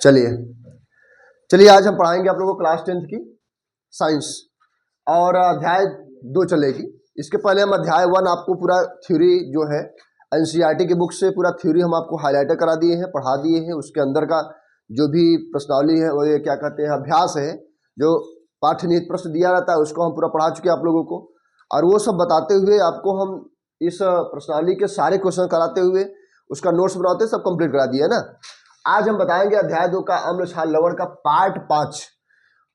चलिए चलिए आज हम पढ़ाएंगे आप लोगों को क्लास 10th की साइंस और अध्याय 2 चलेगी। इसके पहले हम अध्याय 1 आपको पूरा थ्योरी जो है एनसीईआरटी की बुक से पूरा थ्योरी हम आपको हाईलाइटर करा दिए हैं, पढ़ा दिए हैं। उसके अंदर का जो भी प्रश्नावली है वो ये क्या कहते हैं अभ्यास है, जो पाठ्यनिहित प्रश्न दिया रहता है उसको हम पूरा पढ़ा चुके हैं आप लोगों को। और वो सब बताते हुए आपको हम इस प्रश्नावली के सारे क्वेश्चन कराते हुए उसका नोट्स बनाते सब कंप्लीट करा दिया है ना। आज हम बताएंगे अध्याय 2 का अम्ल क्षार लवण का पार्ट 5।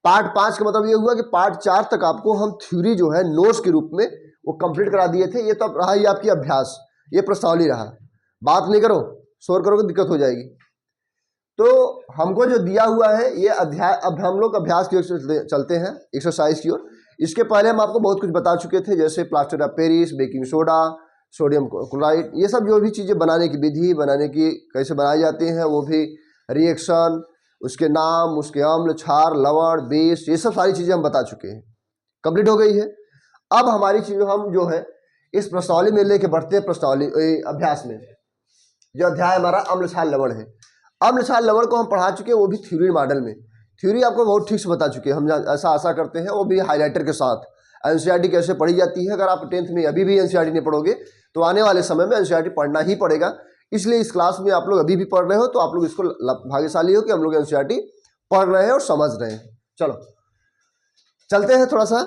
पार्ट 5 का मतलब ये हुआ कि पार्ट 4 तक आपको हम थ्योरी जो है नोट्स के रूप में वो कंप्लीट करा दिए थे। ये तो रहा ही आपकी अभ्यास, ये प्रश्नावली रहा। बात नहीं करो, शोर करोगे दिक्कत हो जाएगी। तो हमको जो दिया हुआ है ये अध्याय, अब हम लोग अभ्यास की ओर चलते हैं, एक्सरसाइज की ओर। इसके पहले हम आपको बहुत कुछ बता चुके थे, जैसे plaster of Paris, baking soda, sodium chloride, ये सब जो भी चीज़ें बनाने की विधि, बनाने की कैसे बनाई जाती हैं, वो भी रिएक्शन, उसके नाम, उसके अम्ल, क्षार, लवण, बेस, ये सब सारी चीज़ें हम बता चुके हैं, कंप्लीट हो गई है। अब हमारी चीज़ हम जो है इस प्रश्नावली में लेके बढ़ते हैं। प्रश्नावली अभ्यास में जो अध्याय हमारा अम्ल क्षार लवण है, अम्ल क्षार लवण को हम पढ़ा चुके हैं, वो भी थ्योरी मॉडल में। थ्योरी आपको बहुत ठीक से बता चुके हैं, हम ऐसा आशा करते हैं, वो भी हाईलाइटर के साथ। एनसीईआरटी कैसे पढ़ी जाती है, अगर आप 10th में अभी भी एनसीईआरटी नहीं पढ़ोगे तो आने वाले समय में एनसीईआरटी पढ़ना ही पड़ेगा। इसलिए इस क्लास में आप लोग अभी भी पढ़ रहे हो तो आप लोग इसको भाग्यशाली हो कि हम लोग एनसीईआरटी पढ़ रहे हैं और समझ रहे हैं। चलो चलते हैं थोड़ा सा।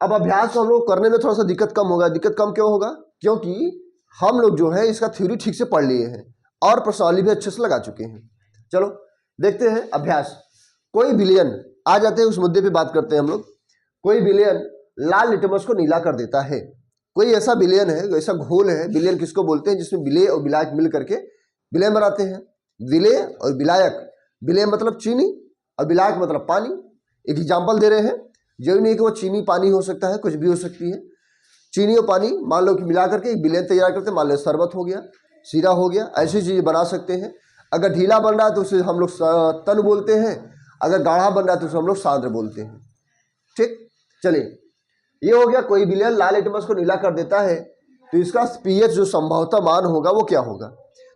अब अभ्यास को हम लोग करने में थोड़ा सा दिक्कत कम होगा। दिक्कत कम क्यों होगा? क्योंकि हम लोग जो है इसका थ्योरी ठीक से पढ़ लिए हैं और प्रश्नावली भी अच्छे से लगा चुके हैं। चलो देखते हैं अभ्यास। कोई विलयन, आ जाते हैं उस मुद्दे पे बात करते हैं हम लोग। कोई विलयन लाल लिटमस को नीला कर देता है। कोई ऐसा विलयन है, ऐसा घोल है, विलयन किसको बोलते हैं, जिसमें विलेय और विलायक मिल करके विलय बनाते हैं। विलेय और विलायक, विलेय मतलब चीनी और विलायक मतलब पानी। एक एग्जाम्पल दे रहे हैं, जरूरी नहीं कि वो चीनी पानी हो सकता है, कुछ भी हो सकती है। चीनी और पानी मान लो कि मिला करके एक विलयन तैयार करते हैं, मान लो शरबत हो गया, सीरा हो गया, ऐसी चीज़ें बना सकते हैं। अगर ढीला बन रहा है तो उसे हम लोग तन बोलते हैं, अगर गाढ़ा बन रहा है तो उसे हम लोग सांद्र बोलते हैं। ठीक, चलिए ये हो गया। कोई विलयन लाल लिटमस को नीला कर देता है तो इसका पीएच जो संभवतः मान होगा वो क्या होगा।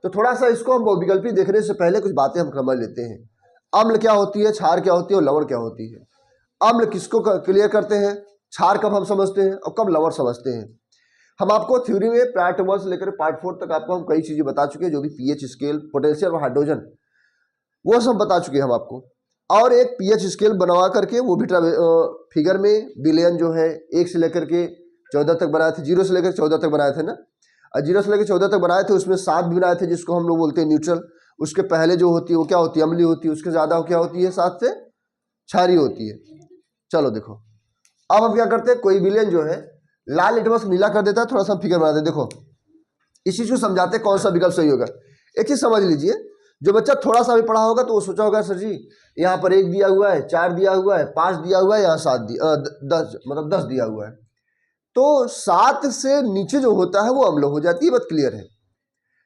तो थोड़ा सा इसको हम बहुविकल्पी देखने से पहले कुछ बातें हम समझ लेते हैं। अम्ल क्या होती है, क्षार क्या होती है और लवण क्या होती है। अम्ल किसको क्लियर करते हैं, क्षार कब हम समझते हैं और कब लवण समझते हैं। हम आपको थ्योरी में पार्ट 1 से लेकर पार्ट 4 तक आपको हम कई चीजें बता चुके हैं, जो भी पीएच स्केल, पोटेंशियल और हाइड्रोजन, वो सब बता चुके हैं हम आपको। और एक पीएच स्केल बनवा करके वो भी फिगर में विलयन जो है 1 से लेकर के 14 तक बनाए थे, 0 से लेकर 14 तक बनाए थे ना। और 0 से लेकर 14 तक बनाए थे, उसमें 7 भी बनाए थे जिसको हम लोग बोलते हैं न्यूट्रल। उसके पहले जो होती है वो क्या होती है, अम्लीय होती है। उसके ज़्यादा क्या होती है, 7 से क्षारीय होती है। चलो देखो अब हम क्या करते हैं, कोई विलयन जो है लाल लिटमस नीला कर देता है। थोड़ा सा फिगर बनाते हैं, देखो इस चीज़ को समझाते हैं कौन सा विकल्प सही होगा। एक चीज़ समझ लीजिए, जो बच्चा थोड़ा सा भी पढ़ा होगा तो वो सोचा होगा सर जी यहाँ पर 1 दिया हुआ है, 4 दिया हुआ है, 5 दिया हुआ है, यहाँ 7 दिया 10 मतलब 10 दिया हुआ है। तो 7 से नीचे जो होता है वो अम्ल हो जाती है। बात क्लियर है?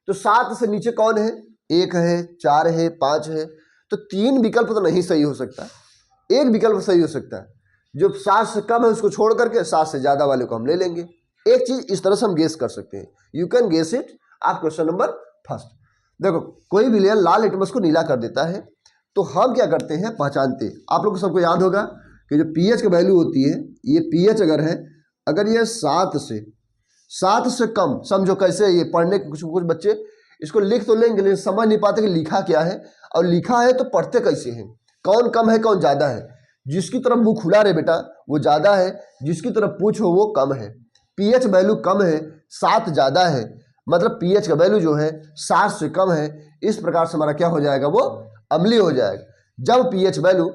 तो 7 से नीचे कौन है, 1 है, 4 है, 5 है। तो 3 विकल्प तो नहीं सही हो सकता, एक विकल्प सही हो सकता है। जो 7 से कम है उसको छोड़ करके 7 से ज़्यादा वाले को हम ले लेंगे। एक चीज़ इस तरह से हम गेस कर सकते हैं। You can guess it. आप क्वेश्चन नंबर फर्स्ट देखो, कोई विलयन लाल लिटमस को नीला कर देता है तो हम क्या करते हैं, पहचानते। आप लोग को सबको याद होगा कि जो पीएच की वैल्यू होती है, ये पीएच अगर है, अगर ये 7 से कम, समझो कैसे ये पढ़ने के कुछ बच्चे इसको लिख तो लेंगे लेकिन समझ नहीं पाते कि लिखा क्या है, और लिखा है तो पढ़ते कैसे हैं, कौन कम है कौन ज़्यादा है। जिसकी तरफ मुंह खुला रहे बेटा वो ज़्यादा है, जिसकी तरफ पूछ हो वो कम है। पीएच वैल्यू कम है, 7 ज़्यादा है, मतलब पीएच का वैल्यू जो है 7 से कम है। इस प्रकार से हमारा क्या हो जाएगा, वो अम्लीय हो जाएगा। जब पीएच वैल्यू,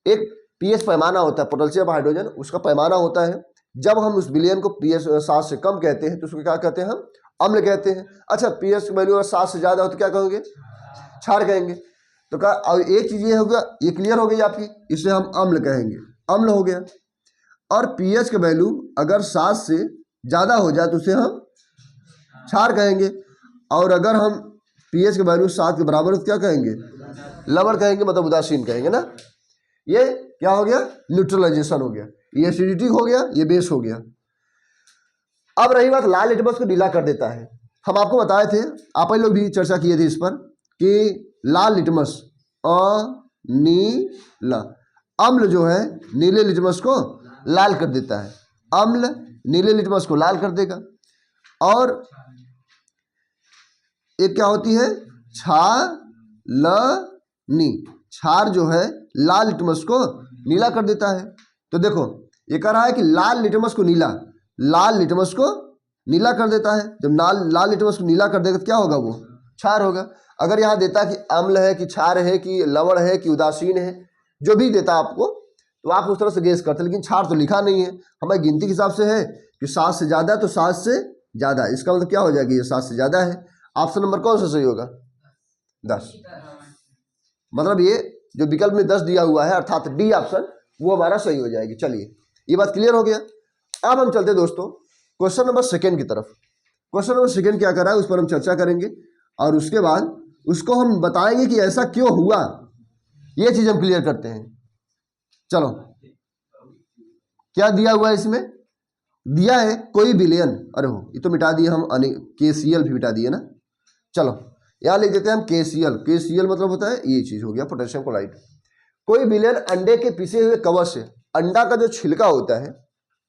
एक पीएच पैमाना होता है, पोटेंशियल ऑफ हाइड्रोजन, उसका पैमाना होता है। जब हम उस विलयन को पीएच 7 से कम कहते हैं तो उसको क्या कहते हैं, हम अम्ल कहते हैं। अच्छा, पीएच वैल्यू अगर 7 से ज़्यादा हो तो क्या कहोगे, क्षार कहेंगे। तो क्या, और एक चीज़ ये हो गया, ये क्लियर हो गई आपकी, इसे हम अम्ल कहेंगे, अम्ल हो गया। और पीएच का वैल्यू अगर 7 से ज़्यादा हो जाए तो उसे हम क्षार कहेंगे। और अगर हम पीएच का वैल्यू 7 के बराबर तो क्या कहेंगे, लवण कहेंगे, मतलब उदासीन कहेंगे ना। ये क्या हो गया, न्यूट्रलाइजेशन हो गया। ये एसिडिटी हो गया, ये बेस हो गया। अब रही बात लाल लिटमस को नीला कर देता है। हम आपको बताए थे, आप लोग भी चर्चा किए थे इस पर, कि लाल लिटमस अनीला, अम्ल जो है नीले लिटमस को लाल कर देता है, अम्ल नीले लिटमस को लाल कर देगा। और एक क्या होती है, क्षालनी, क्षार जो है लाल लिटमस को नीला कर देता है। तो देखो ये कह रहा है कि लाल लिटमस को नीला, लाल लिटमस को नीला कर देता है। जब लाल लिटमस को नीला कर देगा तो क्या होगा, वो क्षार होगा। अगर यहाँ देता कि अम्ल है कि क्षार है कि लवण है कि उदासीन है, जो भी देता आपको, तो आप उस तरह से गेस करते, लेकिन क्षार तो लिखा नहीं है। हमारी गिनती के हिसाब से है कि 7 से ज़्यादा, तो 7 से ज़्यादा, इसका मतलब क्या हो जाएगा, ये 7 से ज़्यादा है। ऑप्शन नंबर कौन सा सही होगा, 10। मतलब ये जो विकल्प में 10 दिया हुआ है, अर्थात डी ऑप्शन, वो हमारा सही हो जाएगी। चलिए ये बात क्लियर हो गया। अब हम चलते दोस्तों क्वेश्चन नंबर 2 की तरफ। क्वेश्चन नंबर 2 क्या कर रहा है उस पर हम चर्चा करेंगे, और उसके बाद उसको हम बताएंगे कि ऐसा क्यों हुआ, ये चीज हम क्लियर करते हैं। चलो क्या दिया हुआ है इसमें, दिया है कोई विलयन, अरे हो ये तो मिटा दिए हम, KCl भी मिटा दिए ना। चलो यहाँ लिख देते हैं हम KCl। KCl मतलब होता है ये चीज हो गया, पोटेशियम क्लोराइड। कोई विलयन अंडे के पिसे हुए कवच से, अंडा का जो छिलका होता है,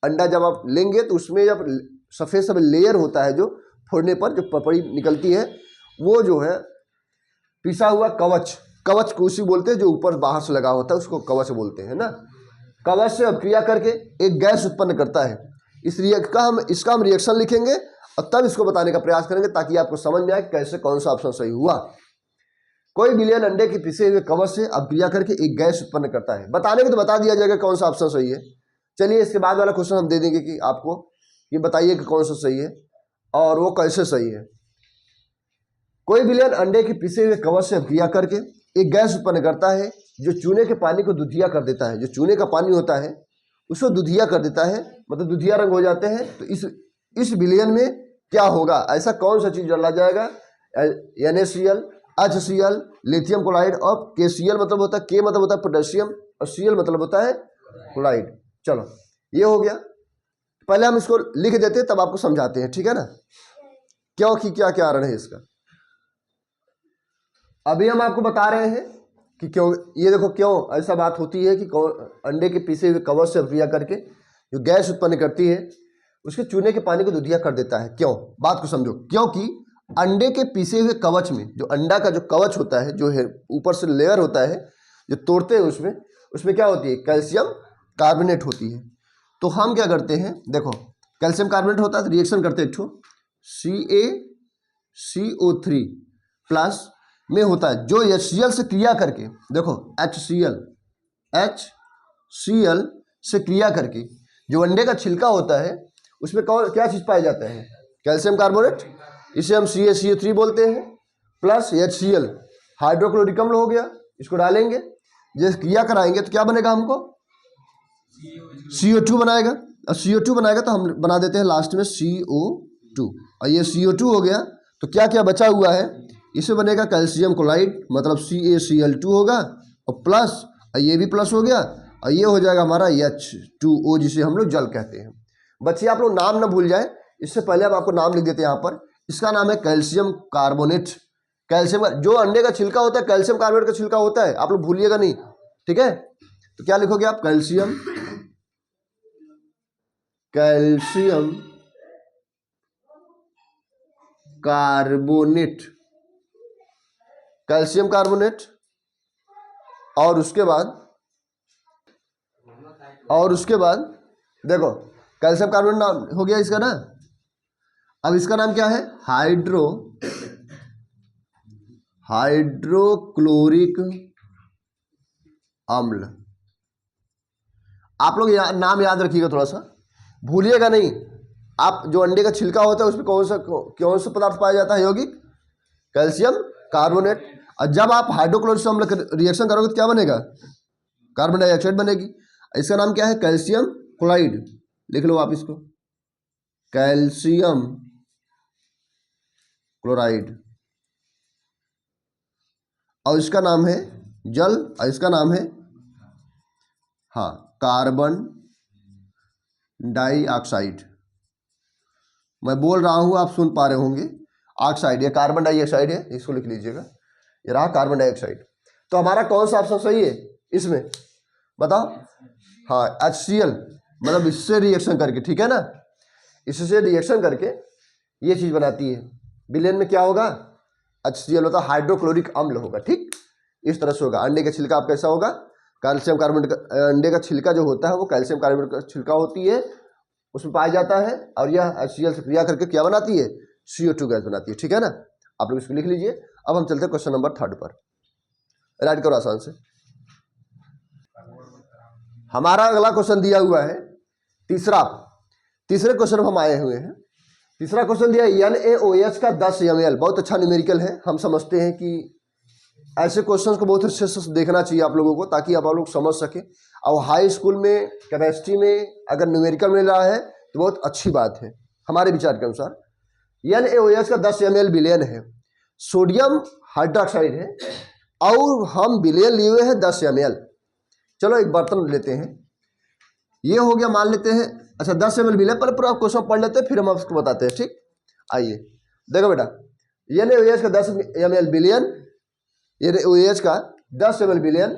अंडा जब आप लेंगे तो उसमें जब सफेद सफेद लेयर होता है, जो फोड़ने पर जो पपड़ी निकलती है, वो जो है पिसा हुआ कवच, कवच को उसी बोलते हैं जो ऊपर बाहर से लगा होता है, उसको कवच बोलते हैं ना। कवच से अभिक्रिया करके एक गैस उत्पन्न करता है। इसका हम रिएक्शन लिखेंगे और तब इसको बताने का प्रयास करेंगे, ताकि आपको समझ में आए कैसे कौन सा ऑप्शन सही हुआ। कोई विलयन अंडे के पिसे हुए कवच से अभिक्रिया करके एक गैस उत्पन्न करता है। बताने में तो बता दिया जाएगा कौन सा ऑप्शन सही है। चलिए इसके बाद वाला क्वेश्चन हम दे देंगे कि आपको ये बताइए कि कौन सा सही है और वो कैसे सही है। कोई विलयन अंडे के पिसे हुए कवच से अभिक्रिया करके एक गैस उत्पन्न करता है जो चूने के पानी को दुधिया कर देता है। जो चूने का पानी होता है उसको दुधिया कर देता है, मतलब दुधिया रंग हो जाते हैं। तो इस विलयन में क्या होगा, ऐसा कौन सा चीज डाला जाएगा, NaCl, HCl, लिथियम क्लोराइड, और KCl मतलब होता है, K मतलब होता है पोटेशियम और Cl मतलब होता है क्लोराइड। चलो ये हो गया, पहले हम इसको लिख देते हैं तब आपको समझाते हैं, ठीक है ना, क्योंकि क्या क्या कारण है इसका। अभी हम आपको बता रहे हैं कि क्यों, ये देखो क्यों ऐसा बात होती है कि अंडे के पीसे हुए कवच से अभिक्रिया करके जो गैस उत्पन्न करती है उसके चूने के पानी को दुधिया कर देता है। क्यों, बात को समझो। क्योंकि अंडे के पीसे हुए कवच में, जो अंडा का जो कवच होता है, जो है ऊपर से लेयर होता है जो तोड़ते हैं, उसमें क्या होती है, कैल्शियम कार्बोनेट होती है। तो हम क्या करते हैं, देखो कैल्शियम कार्बोनेट होता है तो रिएक्शन करते हैं, एक ठो CaCO3 प्लस में होता है, जो HCl से क्रिया करके, देखो HCl से क्रिया करके जो अंडे का छिलका होता है उसमें क्या चीज पाया जाता है, कैल्शियम कार्बोनेट, इसे हम CaCO3 बोलते हैं, प्लस HCl हाइड्रोक्लोरिक अम्ल हो गया। इसको डालेंगे, जैसे क्रिया कराएंगे तो क्या बनेगा, हमको CO2 बनाएगा, और CO2 बनाएगा तो हम बना देते हैं लास्ट में CO2, और ये CO2 हो गया। तो क्या क्या बचा हुआ है, इसमें बनेगा कैल्शियम क्लोराइड, मतलब CaCl2 होगा, और प्लस ये भी प्लस हो गया, और ये हो जाएगा हमारा H2O, जिसे हम लोग जल कहते हैं। बच्चे आप लोग नाम ना भूल जाए, इससे पहले हम आपको नाम लिख देते हैं यहाँ पर। इसका नाम है कैल्शियम कार्बोनेट। कैल्शियम का जो अंडे का छिलका होता है, कैल्शियम कार्बोनेट का छिलका होता है, आप लोग भूलिएगा नहीं, ठीक है। तो क्या लिखोगे आप, कैल्शियम कार्बोनेट, कैल्शियम कार्बोनेट, और उसके बाद देखो कैल्शियम कार्बोनेट नाम हो गया इसका ना। अब इसका नाम क्या है, हाइड्रोक्लोरिक अम्ल। आप लोग नाम याद रखिएगा, थोड़ा सा भूलिएगा नहीं। आप जो अंडे का छिलका होता है उसमें कौन सा पदार्थ पाया जाता है, यौगिक कैल्शियम कार्बोनेट। और जब आप हाइड्रोक्लोरिक अम्ल रिएक्शन करोगे तो क्या बनेगा, कार्बन डाइऑक्साइड बनेगी। इसका नाम क्या है, कैल्शियम क्लोराइड। लिख लो आप इसको, कैल्शियम क्लोराइड, और इसका नाम है जल, और इसका नाम है कार्बन डाइऑक्साइड। मैं बोल रहा हूं आप सुन पा रहे होंगे, ऑक्साइड, ये कार्बन डाइऑक्साइड है, इसको लिख लीजिएगा। ये रहा कार्बन डाइऑक्साइड। तो हमारा कौन सा ऑप्शन सही है इसमें बताओ? हाँ HCl, मतलब इससे रिएक्शन करके, ठीक है ना, इससे रिएक्शन करके ये चीज बनाती है। विलेन में क्या होगा? HCl होता है, हाइड्रोक्लोरिक अम्ल होगा। ठीक, इस तरह से होगा। अंडे का छिलका आप कैसा होगा? कैल्शियम कार्बोनेट का, अंडे का छिलका जो होता है वो कैल्शियम कार्बोनेट का छिलका होती है, उसमें पाया जाता है, और यह HCl से क्रिया करके क्या बनाती है? CO2 गैस बनाती है। ठीक है ना, आप लोग इसको लिख लीजिए। अब हम चलते हैं क्वेश्चन नंबर 3 पर, राइट करो आसान से। हमारा अगला क्वेश्चन दिया हुआ है तीसरे क्वेश्चन हम आए हुए हैं। तीसरा क्वेश्चन दिया NaOH का 10 ml, बहुत अच्छा न्यूमेरिकल है। हम समझते हैं कि ऐसे क्वेश्चंस को बहुत अच्छे से देखना चाहिए आप लोगों को, ताकि आप लोग समझ सके। और हाई स्कूल में केमिस्ट्री में अगर न्यूमेरिकल मिल रहा है तो बहुत अच्छी बात है हमारे विचार के अनुसार। NaOH का 10 ml विलेन है, सोडियम हाइड्रोक्साइड है, और हम विलेन लिए हुए हैं 10 ml। चलो एक बर्तन लेते हैं, ये हो गया, मान लेते हैं। अच्छा 10 ml विलेन पर पूरा क्वेश्चन पढ़ लेते हैं, फिर हम आपको बताते हैं। ठीक, आइए देखो बेटा, NaOH का 10 ml विलेन, NaOH का 10 ml विलेन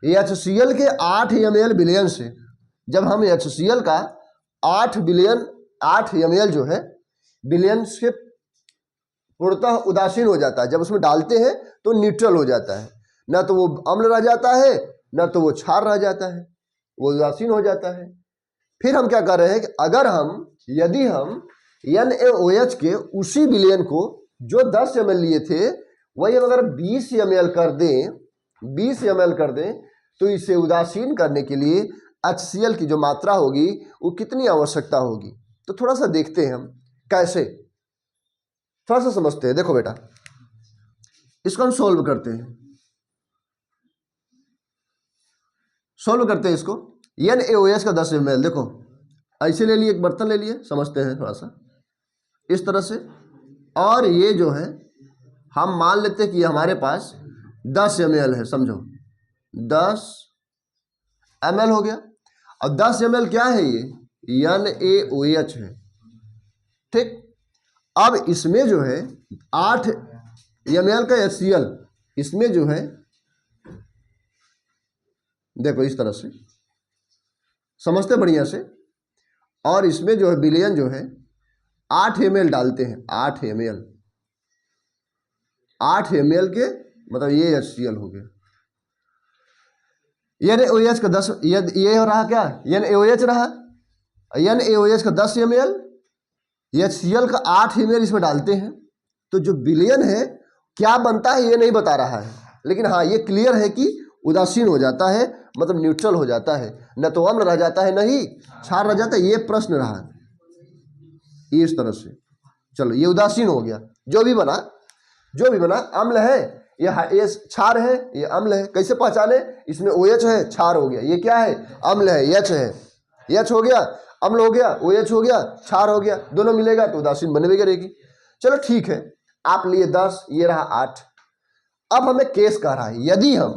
HCl के 8 ml विलेन से, जब हम HCl का 8 ml जो है विलेन से पूर्णतः उदासीन हो जाता है, जब उसमें डालते हैं तो न्यूट्रल हो जाता है, ना तो वो अम्ल रह जाता है ना तो वो क्षार रह जाता है, वो उदासीन हो जाता है। फिर हम क्या कर रहे हैं कि अगर यदि हम NaOH के उसी विलेन को जो 10 ml लिए थे वही हम अगर 20 ml कर दें तो इसे उदासीन करने के लिए HCl की जो मात्रा होगी वो कितनी आवश्यकता होगी। तो थोड़ा सा देखते हैं हम कैसे, थोड़ा सा समझते हैं। देखो बेटा, इसको हम सोल्व करते हैं इसको। NaOH का 10 ml, देखो ऐसे ले लिए, एक बर्तन ले लिए, समझते हैं थोड़ा सा इस तरह से। और ये जो है हम मान लेते हैं कि हमारे पास 10 ml है, समझो 10 ml हो गया। और 10 ml क्या है? ये NaOH है। ठीक, अब इसमें जो है 8 ml का HCl, इसमें जो है देखो इस तरह से समझते बढ़िया से, और इसमें जो है विलेन जो है 8 ml डालते हैं, 8 ml के, मतलब ये HCl हो गया। NaOH का 10, ये हो रहा क्या? NaOH रहा, NaOH का 10 ml, HCl का 8 ml इसमें डालते हैं, तो जो विलेन है क्या बनता है ये नहीं बता रहा है, लेकिन हाँ ये क्लियर है कि उदासीन हो जाता है, मतलब न्यूट्रल हो जाता है, न तो अम्ल रह जाता है नहीं क्षार रह जाता है। ये प्रश्न रहा इस तरह से। चलो ये उदासीन हो गया, जो भी बना अम्ल है, ये क्षार है, ये अम्ल है। कैसे पहचाने? इसमें OH है, क्षार हो गया, ये क्या है? अम्ल है, H है, H हो गया, अम्ल हो गया, OH हो गया, क्षार हो गया, दोनों मिलेगा तो उदासीन बनने करेगी। चलो ठीक है, आप लिए 10, ये रहा 8। अब हमें केस कह रहा है, यदि हम,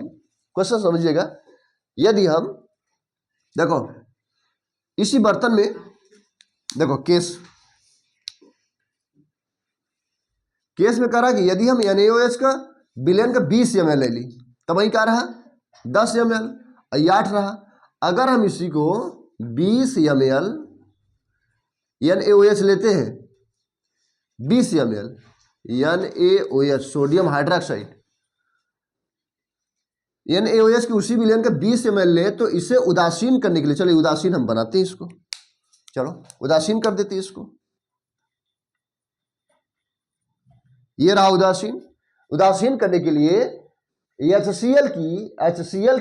क्वेश्चन समझिएगा, यदि हम देखो इसी बर्तन में देखो केस में कह रहा है कि यदि हम NaOH का विलेन का 20 ml ले ली, तब वही क्या रहा? 10 ml, 8 रहा। अगर हम इसी को 20 ml NaOH लेते हैं, 20 ml NaOH sodium hydroxide, NaOH की उसी विलेन का 20 ml ले, तो इसे उदासीन करने के लिए, चलो उदासीन हम बनाते हैं इसको, चलो उदासीन कर देते हैं इसको। ये रहा उदासीन करने के लिए HCl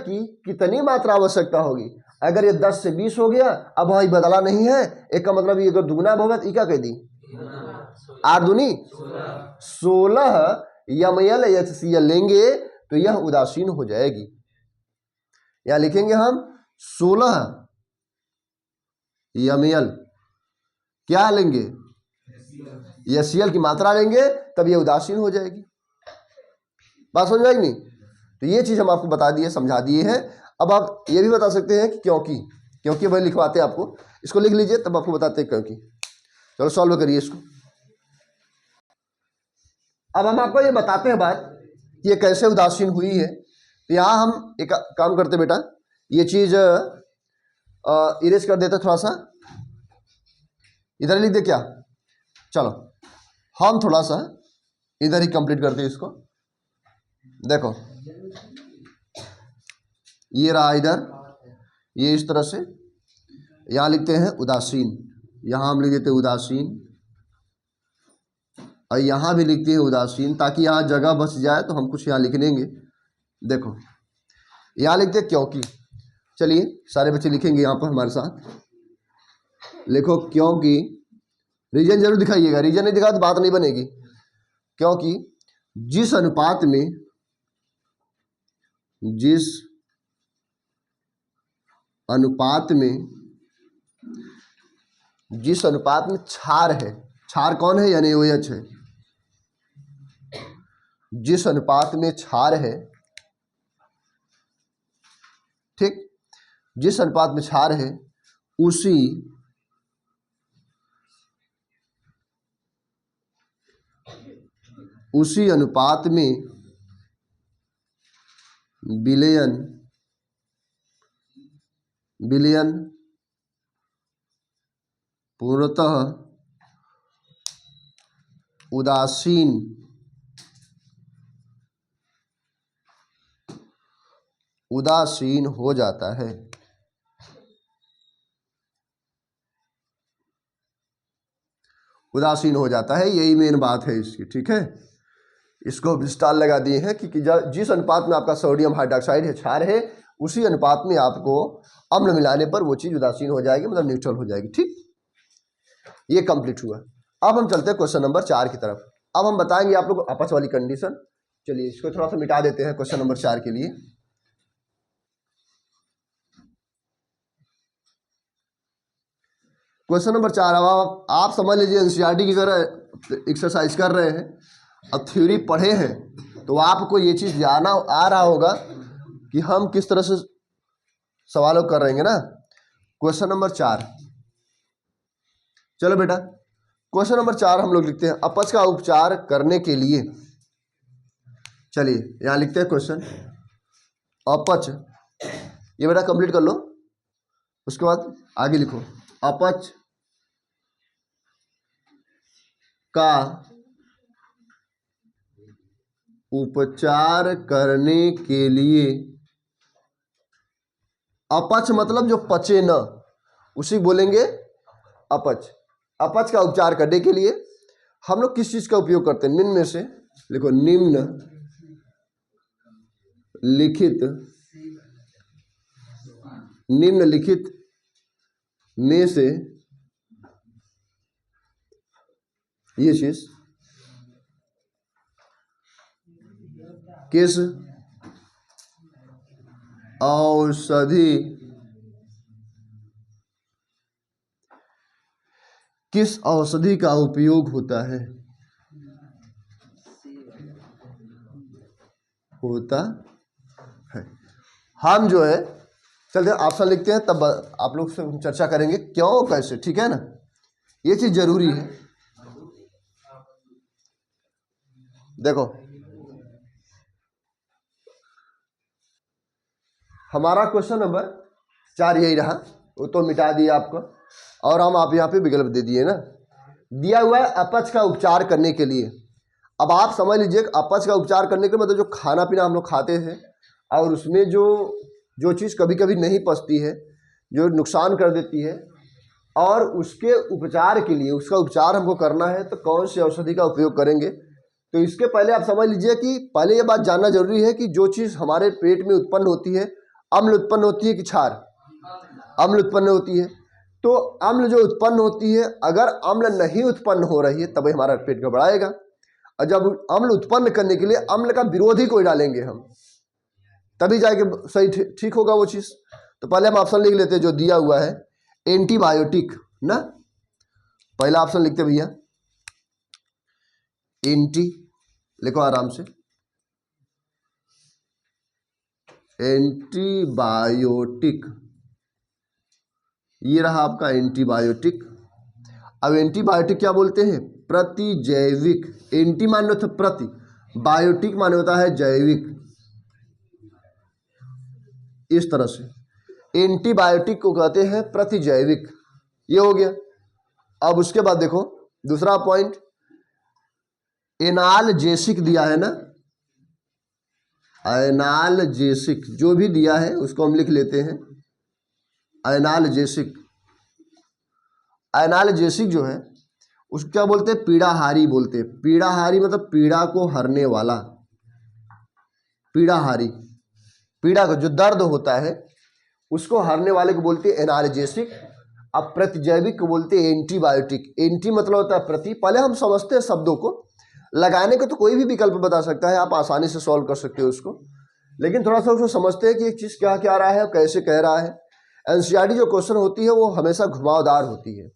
की कितनी मात्रा आवश्यकता होगी? अगर ये 10 से 20 हो गया, अब वही बदला नहीं है, एक का मतलब ये अगर दुगना होगा तो क्या कह दी? 8 दूनी 16 ml HCl लेंगे तो यह उदासीन हो जाएगी। यहां लिखेंगे हम 16 ml क्या लेंगे? HCl की मात्रा लेंगे, तब ये उदासीन हो जाएगी। बात समझ आई नहीं? तो ये चीज हम आपको बता दिए, समझा दिए हैं। अब आप ये भी बता सकते हैं कि क्योंकि भाई लिखवाते हैं आपको, इसको लिख लीजिए तब आपको बताते हैं क्योंकि। चलो सॉल्व करिए इसको। अब हम आपको ये बताते हैं बात कि ये कैसे उदासीन हुई है। तो यहाँ हम एक काम करते बेटा, ये चीज इरेज कर देते थोड़ा सा, इधर लिख दे क्या, चलो हम थोड़ा सा इधर ही कंप्लीट करते हैं इसको। देखो ये रहा इधर, ये इस तरह से यहाँ लिखते हैं उदासीन, यहाँ हम लिख देते हैं उदासीन, और यहाँ भी लिखते हैं उदासीन, ताकि यहाँ जगह बच जाए तो हम कुछ यहाँ लिख लेंगे। देखो यहाँ लिखते हैं क्योंकि, चलिए सारे बच्चे लिखेंगे यहाँ पर हमारे साथ, लिखो क्योंकि, रीजन जरूर दिखाइएगा, रीजन नहीं दिखा तो बात नहीं बनेगी। क्योंकि जिस अनुपात में, जिस अनुपात में, जिस अनुपात में क्षार है, क्षार कौन है, यानी OH है, जिस अनुपात में क्षार है, ठीक, जिस अनुपात में क्षार है उसी अनुपात में विलयन पूर्णतः उदासीन हो जाता है। उदासीन हो जाता है, यही मेन बात है इसकी, ठीक है। इसको स्टार लगा दिए हैं कि जिस अनुपात में आपका सोडियम हाइड्रोक्साइड है, क्षार है, उसी अनुपात में आपको अम्ल मिलाने पर वो चीज़ उदासीन हो जाएगी, मतलब न्यूट्रल हो जाएगी, ठीक। ये कंप्लीट हुआ। अब हम चलते हैं क्वेश्चन नंबर 4 की तरफ। अब हम बताएंगे आप लोग आपस वाली कंडीशन। चलिए इसको थोड़ा सा मिटा देते हैं क्वेश्चन नंबर 4 के लिए। क्वेश्चन नंबर 4, अब आप समझ लीजिए एनसीईआरटी की तरह एक्सरसाइज कर रहे हैं, अब थ्योरी पढ़े हैं, तो आपको ये चीज़ जाना आ रहा होगा कि हम किस तरह से सवालों कर रहेंगे ना। क्वेश्चन नंबर 4, चलो बेटा क्वेश्चन नंबर 4 हम लोग लिखते हैं, अपच का उपचार करने के लिए। चलिए यहाँ लिखते हैं क्वेश्चन, अपच, ये बेटा कंप्लीट कर लो, उसके बाद आगे लिखो, अपच का उपचार करने के लिए, अपच मतलब जो पचे न, उसी बोलेंगे अपच। अपच का उपचार करने के लिए हम लोग किस चीज का उपयोग करते हैं, निम्न में से लिखो, निम्नलिखित में से ये चीज किस औषधि का उपयोग होता है, हम जो है, चलते ऑप्शन लिखते हैं, तब आप लोग से चर्चा करेंगे क्यों कैसे, ठीक है ना, ये चीज जरूरी है। देखो हमारा क्वेश्चन नंबर 4 यही रहा, वो तो मिटा दिया आपको, और हम आप यहाँ पे विकल्प दे दिए ना। दिया हुआ है अपच का उपचार करने के लिए। अब आप समझ लीजिए अपच का उपचार करने के मतलब जो खाना पीना हम लोग खाते हैं और उसमें जो चीज़ कभी कभी नहीं पचती है, जो नुकसान कर देती है, और उसके उपचार के लिए, उसका उपचार हमको करना है, तो कौन सी औषधि का उपयोग करेंगे। तो इसके पहले आप समझ लीजिए कि पहले ये बात जानना जरूरी है कि जो चीज़ हमारे पेट में उत्पन्न होती है, अम्ल उत्पन्न होती है कि क्षार, अम्ल उत्पन्न होती है। तो अम्ल जो उत्पन्न होती है, अगर अम्ल नहीं उत्पन्न हो रही है तभी हमारा पेट घबराएगा, और जब अम्ल उत्पन्न करने के लिए अम्ल का विरोधी कोई डालेंगे हम, तभी जाके सही ठीक होगा वो चीज़। तो पहले हम ऑप्शन लिख लेते हैं जो दिया हुआ है, एंटीबायोटिक ना, पहला ऑप्शन लिखते भैया, एंटी, लिखो आराम से, एंटीबायोटिक, ये रहा आपका एंटीबायोटिक। अब एंटीबायोटिक क्या बोलते हैं, प्रतिजैविक, एंटी मान लो तो प्रति, बायोटिक माने होता है जैविक, इस तरह से। एंटीबायोटिक को कहते हैं प्रतिजैविक। ये हो गया। अब उसके बाद देखो दूसरा पॉइंट, एनाल्जेसिक दिया है ना, एनाल्जेसिक जो भी दिया है उसको हम लिख लेते हैं एनाल्जेसिक। एनाल्जेसिक जो है उसको क्या बोलते हैं, पीड़ाहारी बोलते हैं। पीड़ाहारी मतलब पीड़ा को हरने वाला, पीड़ाहारी, पीड़ा का जो दर्द होता है उसको हरने वाले को बोलते हैं एनाल्जेसिक। अब प्रतिजैविक को बोलते हैं एंटीबायोटिक। एंटी मतलब होता है प्रति, पहले हम समझते हैं शब्दों को, लगाने को तो कोई भी विकल्प बता सकता है, आप आसानी से सॉल्व कर सकते हो उसको, लेकिन थोड़ा सा उसको समझते हैं कि एक चीज़ क्या क्या रहा है और कैसे कह रहा है। एनसीईआरटी जो क्वेश्चन होती है वो हमेशा घुमावदार होती है।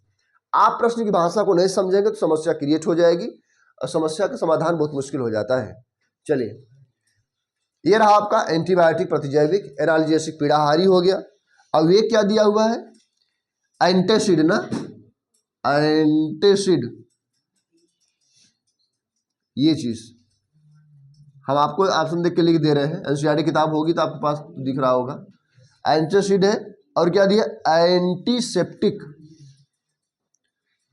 आप प्रश्न की भाषा को नहीं समझेंगे तो समस्या क्रिएट हो जाएगी और समस्या का समाधान बहुत मुश्किल हो जाता है। चलिए, ये रहा आपका एंटीबायोटिक प्रतिजैविक, एनाल्जेसिक पीड़ाहारी हो गया। अब ये क्या दिया हुआ है, एंटासिड ना, एंटासिड, ये चीज हम आपको ऑप्शन देख के लिख दे रहे हैं। एनसीईआरटी किताब होगी तो आपके पास दिख रहा होगा। एंटासिड है और क्या दिया, एंटीसेप्टिक,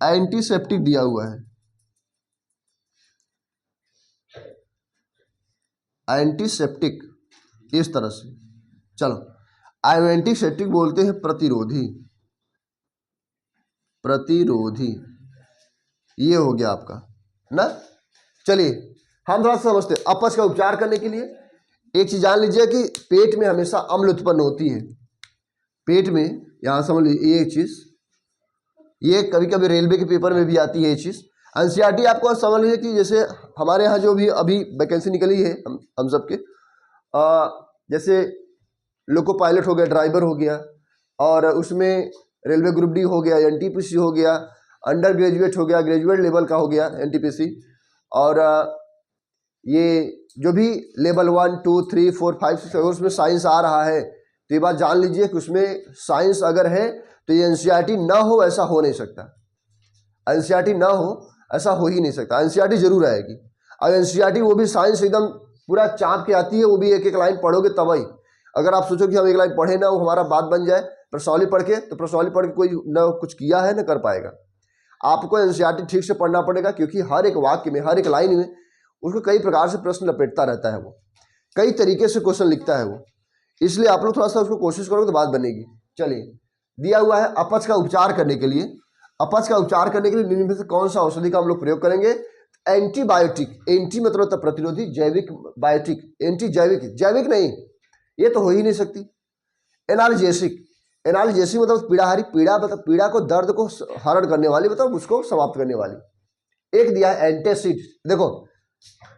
एंटीसेप्टिक दिया हुआ है, एंटीसेप्टिक, इस तरह से। चलो, एंटीसेप्टिक बोलते हैं प्रतिरोधी, प्रतिरोधी, ये हो गया आपका ना। चलिए हम थोड़ा सा समझते हैं। अपच का उपचार करने के लिए एक चीज जान लीजिए कि पेट में हमेशा अम्ल उत्पन्न होती है, पेट में, यहां समझ लीजिए ये चीज, ये कभी कभी रेलवे के पेपर में भी आती है ये चीज। एनसीईआरटी आपको समझ लीजिए कि जैसे हमारे यहाँ जो भी अभी वैकेंसी निकली है हम सबके, जैसे लोको पायलट हो गया, ड्राइवर हो गया, और उसमें रेलवे ग्रुप डी हो गया, एनटीपीसी हो गया, अंडर ग्रेजुएट हो गया, ग्रेजुएट लेवल का हो गया एनटीपीसी, और ये जो भी लेवल 1 2 3 4 5 6 उसमें साइंस आ रहा है, तो ये बात जान लीजिए कि उसमें साइंस अगर है तो ये एनसीईआरटी ना हो ऐसा हो नहीं सकता, एनसीईआरटी ना हो ऐसा हो ही नहीं सकता, एनसीईआरटी जरूर आएगी। और एनसीईआरटी वो भी साइंस एकदम पूरा चाप के आती है, वो भी एक एक लाइन पढ़ोगे तब ही। अगर आप सोचो कि हम एक लाइन पढ़े ना वो हमारा बात बन जाए प्रश्नावली पढ़ के, तो प्रश्नावली पढ़ के कोई ना कुछ किया है ना कर पाएगा। आपको एनसीईआरटी ठीक से पढ़ना पड़ेगा, क्योंकि हर एक वाक्य में, हर एक लाइन में उसको कई प्रकार से प्रश्न लपेटता रहता है, वो कई तरीके से क्वेश्चन लिखता है वो, इसलिए आप लोग थोड़ा सा उसको कोशिश करोगे तो बात बनेगी। चलिए, दिया हुआ है अपच का उपचार करने के लिए, अपच का उपचार करने के लिए निम्न में से कौन सा औषधि का हम लोग प्रयोग करेंगे। एंटीबायोटिक, एंटी मतलब होता है प्रतिरोधी, जैविक बायोटिक, एंटी जैविक, जैविक नहीं ये तो हो ही नहीं सकती। एनाल्जेसिक, एनाल्जेसिक मतलब पीड़ाहारी, पीड़ा मतलब पीड़ा को, दर्द को हरण करने वाली, मतलब उसको समाप्त करने वाली। एक दिया है एंटासिड, देखो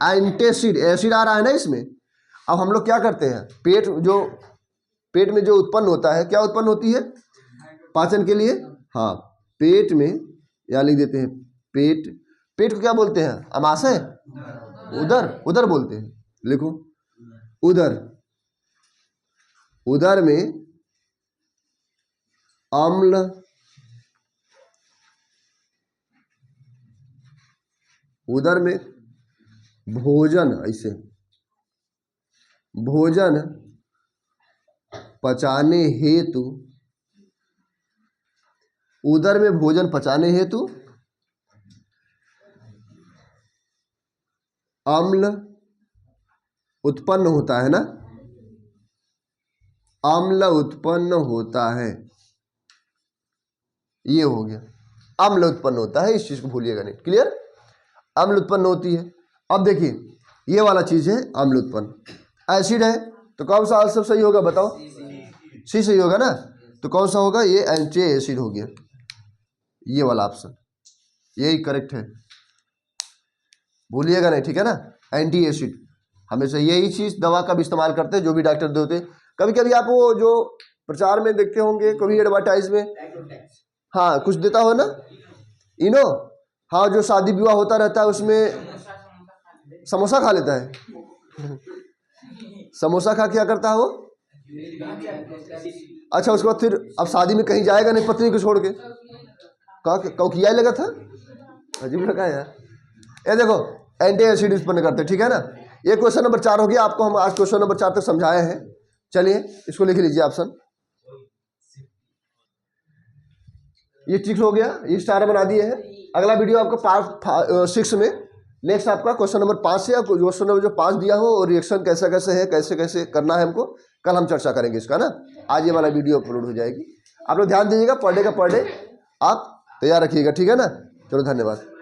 एंटासिड, एसिड आ रहा है ना इसमें। अब हम लोग क्या करते हैं, पेट में जो उत्पन्न होता है, क्या उत्पन्न होती है पाचन के लिए, हाँ पेट में, या लिख देते हैं पेट, पेट को क्या बोलते हैं, अमाशय, उदर, उदर बोलते हैं, लिखो उदर, उदर में अम्ल, उदर में भोजन, ऐसे भोजन पचाने हेतु, उदर में भोजन पचाने हेतु अम्ल उत्पन्न होता है ना, अम्ल उत्पन्न होता है, ये हो गया, अम्ल उत्पन्न होता है, इस चीज को भूलिएगा नहीं, क्लियर, अम्ल उत्पन्न होती है। अब देखिए ये वाला चीज है अम्ल उत्पन्न, एसिड है तो कौन सा आंसर सही होगा बताओ, सी सही होगा ना, तो कौन सा होगा, ये एंटी एसिड हो गया, ये वाला ऑप्शन यही करेक्ट है, भूलिएगा नहीं, ठीक है ना, एंटी एसिड, हमेशा यही चीज दवा का भी इस्तेमाल करते हैं जो भी डॉक्टर देते हैं। कभी कभी आप वो जो प्रचार में देखते होंगे, कभी एडवर्टाइज में, हाँ कुछ देता हो ना, इनो, हाँ जो शादी विवाह होता रहता है उसमें समोसा खा लेता है, समोसा खा क्या करता है वो, अच्छा उसके बाद फिर अब शादी में कहीं जाएगा नहीं पत्नी को छोड़ के, कौकिया लगा था, अजीब लगा यार। ये देखो एंटी एसिड उत्पन्न करते, ठीक है ना, ये क्वेश्चन नंबर 4 हो गया। आपको हम आज क्वेश्चन नंबर 4 तक समझाए हैं। चलिए इसको लिख लीजिए ऑप्शन। ये ठीक हो गया, ये स्टार बना दिए हैं। अगला वीडियो आपका पार्ट 6 में नेक्स्ट आपका क्वेश्चन नंबर 5 से, आपको क्वेश्चन नंबर जो 5 दिया हो और रिएक्शन कैसे कैसे है, कैसे कैसे करना है हमको, कल हम चर्चा करेंगे इसका ना। आज ये वाला वीडियो अपलोड हो जाएगी। आप लोग ध्यान दीजिएगा, पर डे का पर डे आप तैयार रखिएगा, ठीक है ना। चलो धन्यवाद।